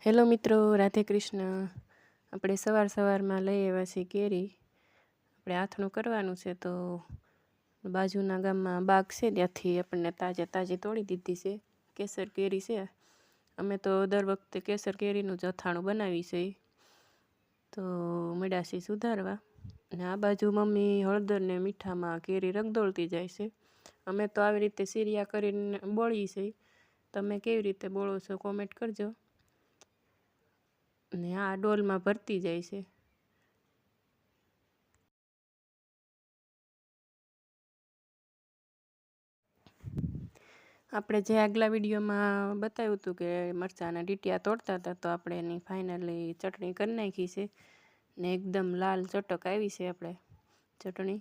Hello મિત્રો, રાધે કૃષ્ણ. આપણે સવારમાં લઈ આવ્યા છીએ કેરી. આપણે આથણું કરવાનું છે, તો બાજુના ગામમાં બાગ છે, ત્યાંથી આપણને તાજી તોડી દીધી છે. કેસર કેરી છે. અમે તો દર વખતે કેસર કેરીનું જ અથાણું બનાવી છે. તો મેળાશી સુધારવા, અને આ બાજુ મમ્મી હળદર ને મીઠામાં કેરી રગદોળતી જાય છે. અમે તો આવી રીતે સીરિયા કરીને બોળી છે. તમે કેવી રીતે બોળો છો કોમેન્ટ કરજો. ને આ ડોલમાં ભરતી જાય છે. આપણે જે આગલા વિડીયોમાં બતાવ્યું હતું કે મરચાંના ડીટિયા તોડતા હતા, તો આપણે એની ફાઇનલી ચટણી કરી નાખી છે ને એકદમ લાલ ચટક આવી છે આપણે ચટણી.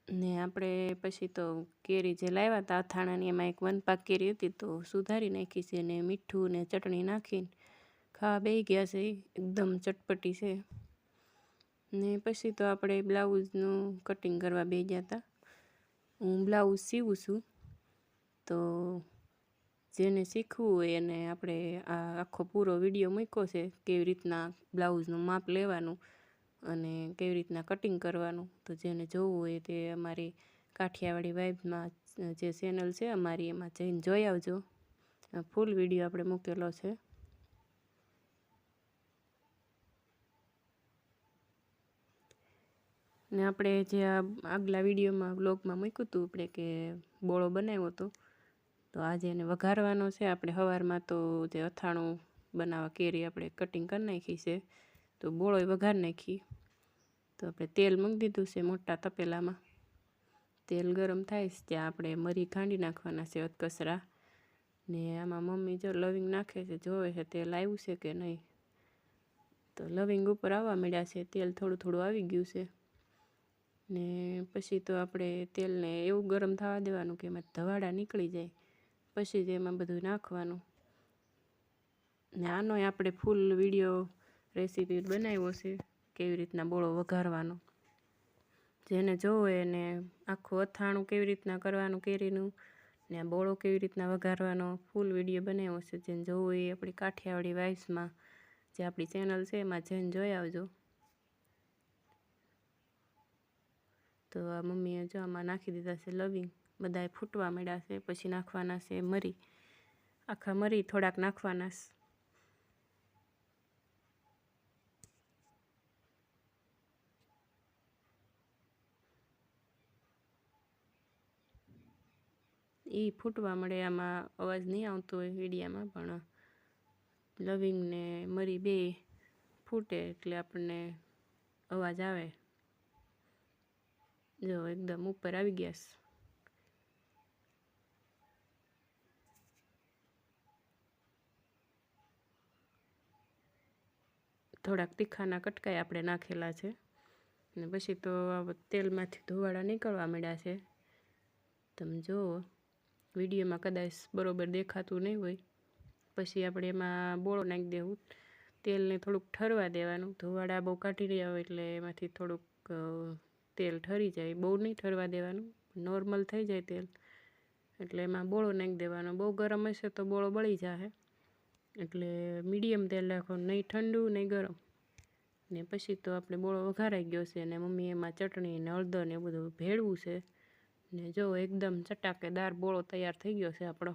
ને આપણે પછી તો કેરી જે લાવ્યા હતા અથાણાની, એમાં એક વનપાક કેરી હતી, તો સુધારી નાખી છે ને મીઠું ને ચટણી નાખીને ખાવા બેસી ગયા છે. એકદમ ચટપટી છે. ને પછી તો આપણે બ્લાઉઝનું કટિંગ કરવા બેસી ગયા હતા. હું બ્લાઉઝ સીવું છું, તો જેને શીખવું હોય એને આપણે આ આખો પૂરો વિડીયો મૂક્યો છે, કેવી રીતના બ્લાઉઝનું માપ લેવાનું અને કેવી રીતના કટિંગ કરવાનું. તો જેને જોવું હોય તે અમારી કાઠિયાવાડી વાઇબમાં જે ચેનલ છે અમારી, એમાં જઈને જોઈ આવજો. ફૂલ વિડીયો આપણે મૂકેલો છે. ને આપણે જે આગલા વિડીયોમાં વ્લોગમાં મૂક્યું હતું આપણે કે બોળો બનાવ્યો હતો, તો આજે એને વઘારવાનો છે. આપણે સવારમાં તો જે અથાણું બનાવવા કેરી આપણે કટિંગ કરી નાખી છે, તો બોળો વઘાર નાખી. તો આપણે તેલ મૂકી દીધું છે મોટા તપેલામાં. તેલ ગરમ થાય ત્યાં આપણે મરી ખાંડી નાખવાના છે અધકચરા. ને આમાં મમ્મી જો લવિંગ નાખે છે, જોવે છે તેલ આવ્યું છે કે નહીં. તો લવિંગ ઉપર આવવા મળ્યા છે, તેલ થોડું થોડું આવી ગયું છે. ને પછી તો આપણે તેલને એવું ગરમ થવા દેવાનું કે એમાં ધવાડા નીકળી જાય, પછી જ એમાં બધું નાખવાનું. ને આનો આપણે ફૂલ વિડીયો રેસીપી બનાવ્યો છે, કેવી રીતના બોળો વઘારવાનો. જેને જોવે એને આખું અથાણું કેવી રીતના કરવાનું કેરીનું, ને બોળો કેવી રીતના વઘારવાનો ફૂલ વિડીયો બનાવ્યો છે. જેને જોવું એ આપણી કાઠિયાવાડી વાઇબ્સમાં જે આપણી ચેનલ છે એમાં જઈને જોઈ આવજો. તો આ મમ્મીએ જો આમાં નાખી દીધા છે લવિંગ. બધાએ ફૂટવા માંડ્યા છે. પછી નાખવાના છે મરી, આખા મરી થોડાક નાખવાના છે. એ ફૂટવા મળે, આમાં અવાજ નહીં આવતો હોય વિડીયામાં, પણ લવિંગ ને મરી બે ફૂટે એટલે આપણને અવાજ આવે. જો એકદમ ઉપર આવી ગયા છે. થોડાક તીખાના કટકાઈ આપણે નાખેલા છે. ને પછી તો તેલમાંથી ધોવાળા નીકળવા માંડ્યા છે. તમે જુઓ વિડીયોમાં કદાચ બરોબર દેખાતું નહીં હોય. પછી આપણે એમાં બોળો નાખી દેવું. તેલને થોડુંક ઠરવા દેવાનું. ધોવાળા બહુ કાઢી રહ્યા હોય એટલે એમાંથી થોડુંક તેલ ઠરી જાય. બહુ નહીં ઠરવા દેવાનું, નોર્મલ થઈ જાય તેલ એટલે એમાં બોળો નાખી દેવાનો. બહુ ગરમ હશે તો બોળો બળી જશે, એટલે મીડિયમ તેલ રાખવાનું, નહીં ઠંડુ નહીં ગરમ. ને પછી તો આપણે બોળો વઘારાઈ ગયો છે, અને મમ્મી એમાં ચટણી ને હળદર ને એવું બધું ભેળવું છે. ને જો એકદમ ચટાકેદાર બોળો તૈયાર થઈ ગયો છે આપણો.